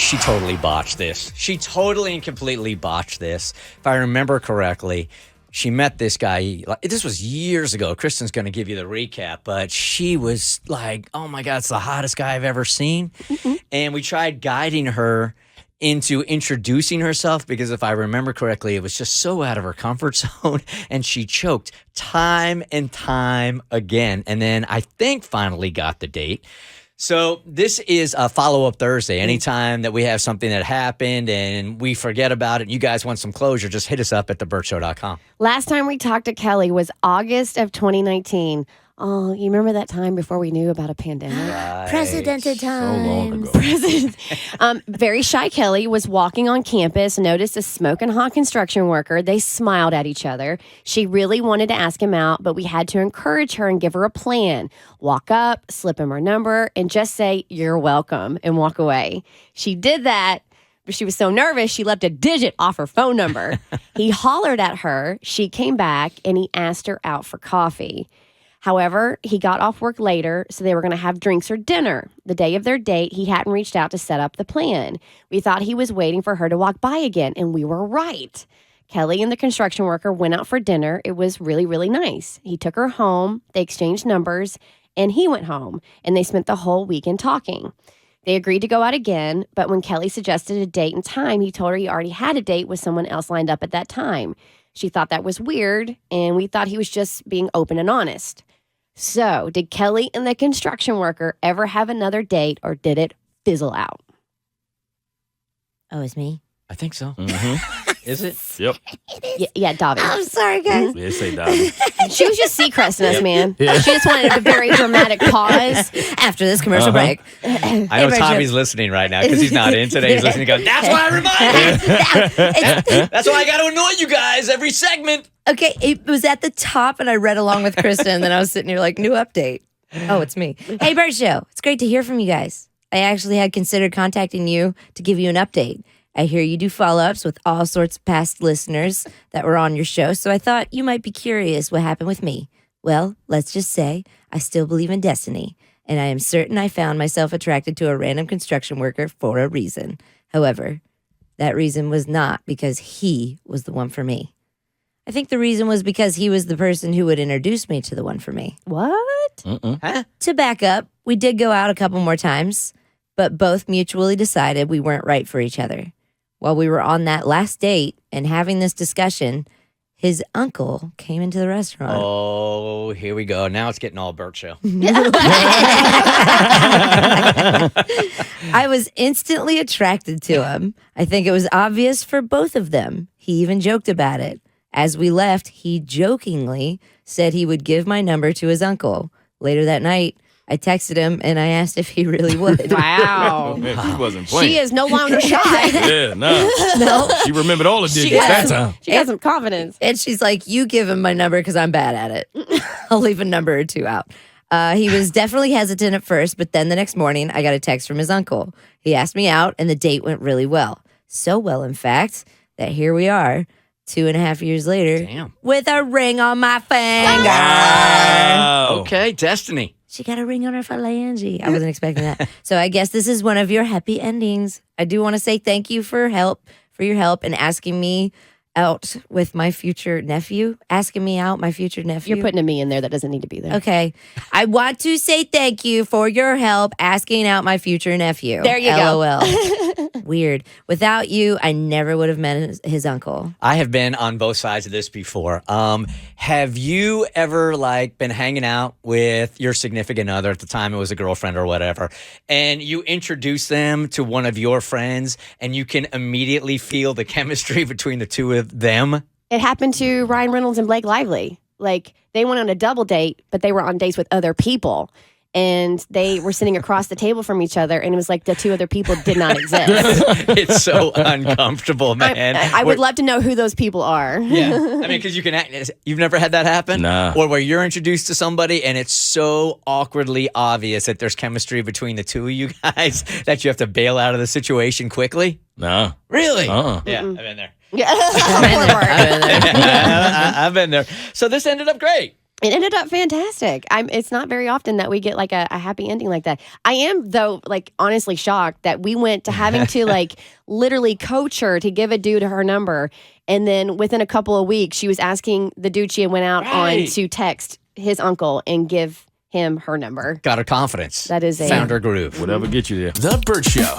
she totally botched this. She totally and completely botched this. If I remember correctly, she met this guy. This was years ago. Kristen's going to give you the recap, but she was like, oh my God, it's the hottest guy I've ever seen. And we tried guiding her into introducing herself because if I remember correctly, it was just so out of her comfort zone and she choked time and time again. And then I think finally got the date. So this is a follow-up Thursday. Anytime that we have something that happened and we forget about it and you guys want some closure, just hit us up at thebertshow.com. Last time we talked to Kelly was August of 2019. Oh, you remember that time before we knew about a pandemic? Right. Precedented time. So long ago. Very shy Kelly was walking on campus, noticed a smoking hot construction worker. They smiled at each other. She really wanted to ask him out, but we had to encourage her and give her a plan. Walk up, slip him her number, and just say, "You're welcome," and walk away. She did that. But she was so nervous, she left a digit off her phone number. He hollered at her. She came back, and he asked her out for coffee. However, he got off work later, so they were going to have drinks or dinner. The day of their date, he hadn't reached out to set up the plan. We thought he was waiting for her to walk by again, and we were right. Kelly and the construction worker went out for dinner. It was really, really nice. He took her home, they exchanged numbers, and he went home, and they spent the whole weekend talking. They agreed to go out again, but when Kelly suggested a date and time, he told her he already had a date with someone else lined up at that time. She thought that was weird, and we thought he was just being open and honest. So, did Kelly and the construction worker ever have another date, or did it fizzle out? Oh, it's me? I think so. Is it? Yep. Yeah, Davi. I'm sorry, guys. Yeah, say Dobby. She was just Seacresting us, man. Yeah. She just wanted a very dramatic pause. After this commercial break. I know Bert, Tommy's listening right now because he's not in today. He's listening and going, that's why I remind you. That's why I got to annoy you guys every segment. Okay, it was at the top, and I read along with Kristen, and then I was sitting here like, new update. Oh, it's me. Hey, Bert Show. It's great to hear from you guys. I actually had considered contacting you to give you an update. I hear you do follow-ups with all sorts of past listeners that were on your show, so I thought you might be curious what happened with me. Well, let's just say I still believe in destiny, and I am certain I found myself attracted to a random construction worker for a reason. However, that reason was not because he was the one for me. I think the reason was because he was the person who would introduce me to the one for me. What? Huh? To back up, we did go out a couple more times, but both mutually decided we weren't right for each other. While we were on that last date and having this discussion, his uncle came into the restaurant. Oh, here we go. Now it's getting all Bert Show. I was instantly attracted to him. I think it was obvious for both of them. He even joked about it. As we left, he jokingly said he would give my number to his uncle. Later that night, I texted him and I asked if he really would. Wow. Man, she wasn't playing. She is no longer shy. Yeah, no. She remembered all the digits that time. She has some confidence. And she's like, you give him my number because I'm bad at it. I'll leave a number or two out. He was definitely hesitant at first, but then the next morning, I got a text from his uncle. He asked me out, and the date went really well. So well, in fact, that here we are, 2.5 years later, Damn. with a ring on my finger. Wow. Okay, destiny. She got a ring on her phalange. I wasn't expecting that. So I guess this is one of your happy endings. I do want to say thank you for your help and asking me out with my future nephew. Asking me out, my future nephew. You're putting a me in there that doesn't need to be there. Okay. I want to say thank you for your help asking out my future nephew. There you go. go. Weird. Without you, I never would have met his uncle. I have been on both sides of this before. Have you ever been hanging out with your significant other at the time it was a girlfriend or whatever, and you introduce them to one of your friends and you can immediately feel the chemistry between the two of them? It happened to Ryan Reynolds and Blake Lively. They went on a double date, but they were on dates with other people. And they were sitting across the table from each other, and it was like the two other people did not exist. It's so uncomfortable, man. I would love to know who those people are. Yeah, I mean, because you've never had that happen? Nah. Or where you're introduced to somebody and it's so awkwardly obvious that there's chemistry between the two of you guys that you have to bail out of the situation quickly? Nah. Really? Uh-uh. Yeah, I've been there. Yeah. I've been there. So this ended up great. It ended up fantastic. It's not very often that we get like a happy ending like that. I am, though, like honestly shocked that we went to having to like literally coach her to give a dude her number. And then within a couple of weeks, she was asking the dude she went out on to text his uncle and give him her number. Got her confidence. That is found her groove. Whatever gets you there. The Bert Show.